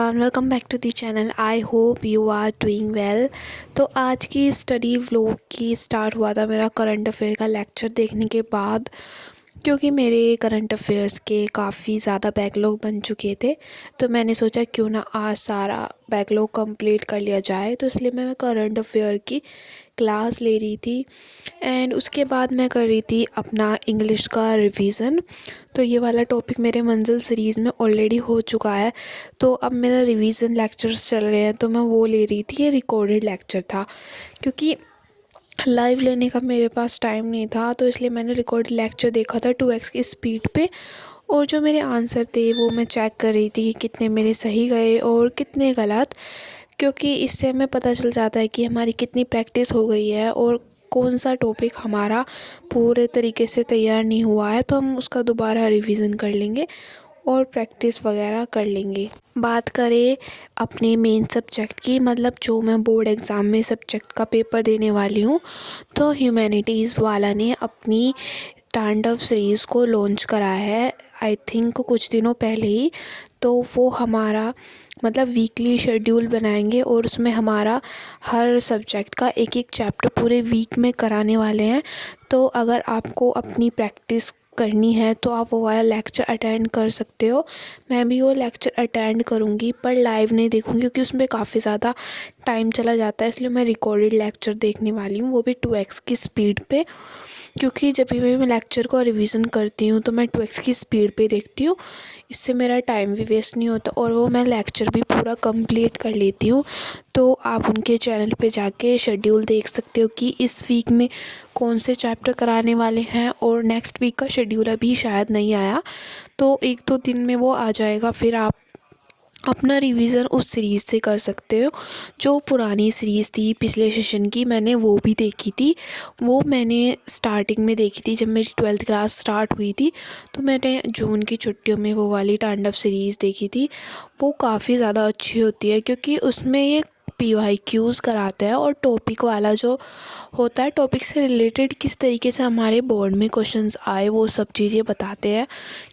Everyone, welcome back to the channel. I hope you are doing well. तो आज की study vlog की start हुआ था मेरा करंट अफेयर का लेक्चर देखने के बाद, क्योंकि मेरे करंट अफेयर्स के काफ़ी ज़्यादा बैकलॉग बन चुके थे। तो मैंने सोचा क्यों ना आज सारा बैकलॉग कंप्लीट कर लिया जाए। तो इसलिए मैं करंट अफेयर की क्लास ले रही थी एंड उसके बाद मैं कर रही थी अपना इंग्लिश का रिवीज़न। तो ये वाला टॉपिक मेरे मंजिल सीरीज़ में ऑलरेडी हो चुका है, तो अब मेरा रिवीज़न लेक्चर्स चल रहे हैं, तो मैं वो ले रही थी। ये रिकॉर्डेड लेक्चर था क्योंकि लाइव लेने का मेरे पास टाइम नहीं था, तो इसलिए मैंने रिकॉर्ड लेक्चर देखा था 2x की स्पीड पे। और जो मेरे आंसर थे वो मैं चेक कर रही थी कि कितने मेरे सही गए और कितने गलत, क्योंकि इससे हमें पता चल जाता है कि हमारी कितनी प्रैक्टिस हो गई है और कौन सा टॉपिक हमारा पूरे तरीके से तैयार नहीं हुआ है, तो हम उसका दोबारा रिवीज़न कर लेंगे और प्रैक्टिस वगैरह कर लेंगे। बात करें अपने मेन सब्जेक्ट की, मतलब जो मैं बोर्ड एग्ज़ाम में सब्जेक्ट का पेपर देने वाली हूँ, तो ह्यूमैनिटीज़ वाला ने अपनी तांडव सीरीज़ को लॉन्च करा है, आई थिंक कुछ दिनों पहले ही। तो वो हमारा मतलब वीकली शेड्यूल बनाएंगे और उसमें हमारा हर सब्जेक्ट का एक एक चैप्टर पूरे वीक में कराने वाले हैं। तो अगर आपको अपनी प्रैक्टिस करनी है तो आप वो वाला लेक्चर अटेंड कर सकते हो। मैं भी वो लेक्चर अटेंड करूँगी पर लाइव नहीं देखूँगी, क्योंकि उसमें काफ़ी ज़्यादा टाइम चला जाता है, इसलिए मैं रिकॉर्डेड लेक्चर देखने वाली हूँ, वो भी 2x की स्पीड पे। क्योंकि जब भी मैं लेक्चर को रिवीज़न करती हूँ तो मैं 2x की स्पीड पे देखती हूँ, इससे मेरा टाइम भी वेस्ट नहीं होता और वो मैं लेक्चर भी पूरा कंप्लीट कर लेती हूँ। तो आप उनके चैनल पे जाके शेड्यूल देख सकते हो कि इस वीक में कौन से चैप्टर कराने वाले हैं, और नेक्स्ट वीक का शेड्यूल अभी शायद नहीं आया, तो 1-2 दिन में वो आ जाएगा। फिर आप अपना रिवीज़न उस सीरीज़ से कर सकते हो। जो पुरानी सीरीज़ थी पिछले सेशन की, मैंने वो भी देखी थी। वो मैंने स्टार्टिंग में देखी थी जब मेरी 12th क्लास स्टार्ट हुई थी, तो मैंने जून की छुट्टियों में वो वाली तांडव सीरीज़ देखी थी। वो काफ़ी ज़्यादा अच्छी होती है क्योंकि उसमें ये PYQs कराते हैं और टॉपिक वाला जो होता है, टॉपिक से रिलेटेड किस तरीके से हमारे बोर्ड में क्वेश्चंस आए वो सब चीज़ें बताते हैं।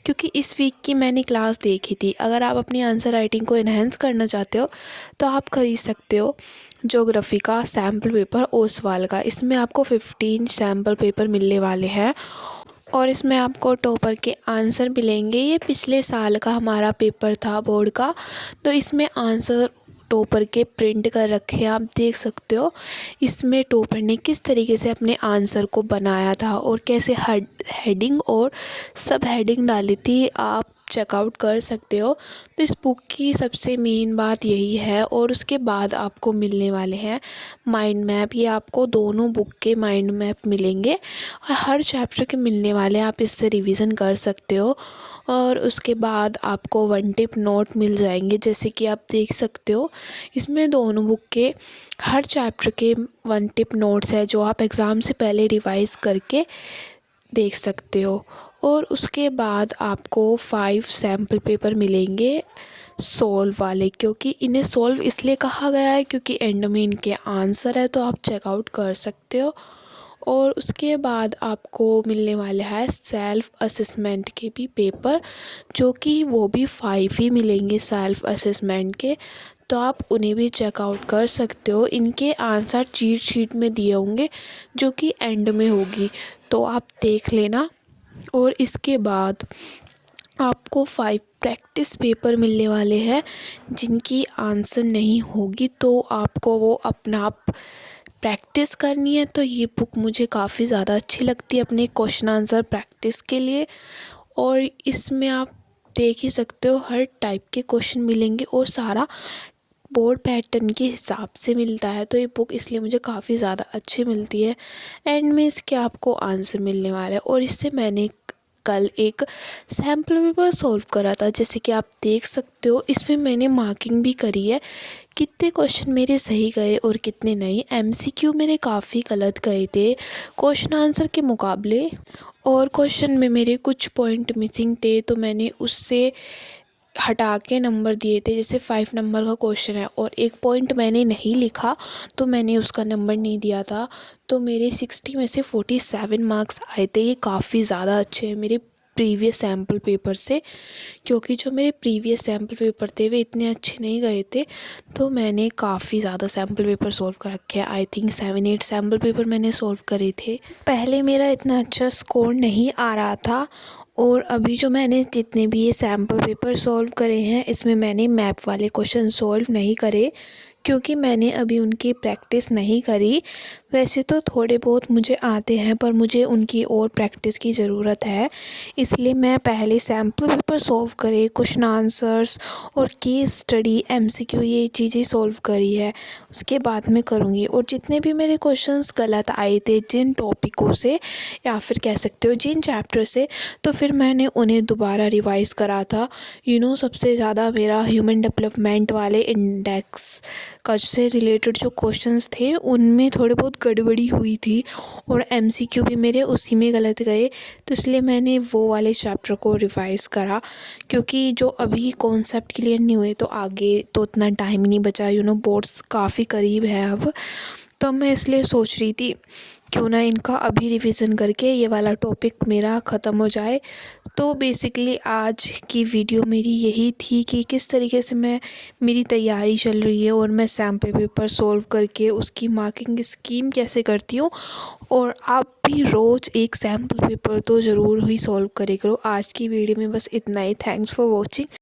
क्योंकि इस वीक की मैंने क्लास देखी थी। अगर आप अपनी आंसर राइटिंग को इन्हेंस करना चाहते हो तो आप खरीद सकते हो ज्योग्राफी का सैम्पल पेपर ओसवाल का। इसमें आपको 15 सैम्पल पेपर मिलने वाले हैं और इसमें आपको टॉपर के आंसर मिलेंगे। ये पिछले साल का हमारा पेपर था बोर्ड का, तो इसमें आंसर टॉपर के प्रिंट कर रखे हैं, आप देख सकते हो। इसमें टॉपर ने किस तरीके से अपने आंसर को बनाया था और कैसे हेडिंग और सब हेडिंग डाली थी, आप चेकआउट कर सकते हो। तो इस बुक की सबसे मेन बात यही है। और उसके बाद आपको मिलने वाले हैं माइंड मैप। ये आपको दोनों बुक के माइंड मैप मिलेंगे और हर चैप्टर के मिलने वाले, आप इससे रिवीजन कर सकते हो। और उसके बाद आपको 1 टिप नोट मिल जाएंगे, जैसे कि आप देख सकते हो इसमें दोनों बुक के हर चैप्टर के 1 टिप नोट्स है, जो आप एग्ज़ाम से पहले रिवाइज़ करके देख सकते हो। और उसके बाद आपको 5 सैम्पल पेपर मिलेंगे सॉल्व वाले, क्योंकि इन्हें सॉल्व इसलिए कहा गया है क्योंकि एंड में इनके आंसर है, तो आप चेकआउट कर सकते हो। और उसके बाद आपको मिलने वाला है सेल्फ असेसमेंट के भी पेपर, जो कि वो भी 5 ही मिलेंगे सेल्फ असेसमेंट के, तो आप उन्हें भी चेकआउट कर सकते हो। इनके आंसर चीट शीट में दिए होंगे जो कि एंड में होगी, तो आप देख लेना। और इसके बाद आपको 5 प्रैक्टिस पेपर मिलने वाले हैं जिनकी आंसर नहीं होगी, तो आपको वो अपना आप प्रैक्टिस करनी है। तो ये बुक मुझे काफ़ी ज़्यादा अच्छी लगती है अपने क्वेश्चन आंसर प्रैक्टिस के लिए। और इसमें आप देख ही सकते हो हर टाइप के क्वेश्चन मिलेंगे और सारा बोर्ड पैटर्न के हिसाब से मिलता है। तो ये बुक इसलिए मुझे काफ़ी ज़्यादा अच्छी मिलती है। एंड में इसके आपको आंसर मिलने वाला है। और इससे मैंने कल एक सैम्पल पेपर सॉल्व करा था, जैसे कि आप देख सकते हो। इसमें मैंने मार्किंग भी करी है, कितने क्वेश्चन मेरे सही गए और कितने नहीं। MCQ मेरे काफ़ी गलत गए थे क्वेश्चन आंसर के मुकाबले, और क्वेश्चन में मेरे कुछ पॉइंट मिसिंग थे, तो मैंने उससे हटा के नंबर दिए थे। जैसे 5 नंबर का क्वेश्चन है और एक पॉइंट मैंने नहीं लिखा, तो मैंने उसका नंबर नहीं दिया था, तो मेरे 60 में से 47 मार्क्स आए थे। ये काफ़ी ज़्यादा अच्छे हैं मेरे प्रीवियस सैम्पल पेपर से, क्योंकि जो मेरे प्रीवियस सैम्पल पेपर थे वे इतने अच्छे नहीं गए थे। तो मैंने काफ़ी ज़्यादा सैम्पल पेपर सॉल्व कर रखे हैं। आई थिंक 7-8 सैम्पल पेपर मैंने सॉल्व करे थे। पहले मेरा इतना अच्छा स्कोर नहीं आ रहा था, और अभी जो मैंने जितने भी ये सैम्पल पेपर सॉल्व करे हैं इसमें मैंने मैप वाले क्वेश्चन सॉल्व नहीं करे, क्योंकि मैंने अभी उनकी प्रैक्टिस नहीं करी। वैसे तो थोड़े बहुत मुझे आते हैं, पर मुझे उनकी और प्रैक्टिस की ज़रूरत है। इसलिए मैं पहले सैम्पल पेपर सॉल्व करे, क्वेश्चन आंसर्स और केस स्टडी, एमसीक्यू, ये चीज़ें सॉल्व करी है, उसके बाद मैं करूँगी। और जितने भी मेरे क्वेश्चंस गलत आए थे जिन टॉपिकों से, या फिर कह सकते हो जिन चैप्टर से, तो फिर मैंने उन्हें दोबारा रिवाइज़ करा था। सबसे ज़्यादा मेरा ह्यूमन डेवलपमेंट वाले इंडेक्स का से रिलेटेड जो क्वेश्चंस थे उनमें थोड़ी बहुत गड़बड़ी हुई थी, और एमसीक्यू भी मेरे उसी में गलत गए। तो इसलिए मैंने वो वाले चैप्टर को रिवाइज़ करा, क्योंकि जो अभी कॉन्सेप्ट क्लियर नहीं हुए तो आगे तो उतना टाइम ही नहीं बचा। बोर्ड्स काफ़ी करीब है अब, तो मैं इसलिए सोच रही थी क्यों ना इनका अभी रिवीजन करके ये वाला टॉपिक मेरा ख़त्म हो जाए। तो बेसिकली आज की वीडियो मेरी यही थी कि किस तरीके से मेरी तैयारी चल रही है, और मैं सैम्पल पेपर सॉल्व करके उसकी मार्किंग स्कीम कैसे करती हूँ। और आप भी रोज़ एक सैम्पल पेपर तो ज़रूर ही सॉल्व करे करो। आज की वीडियो में बस इतना ही। Thanks for watching.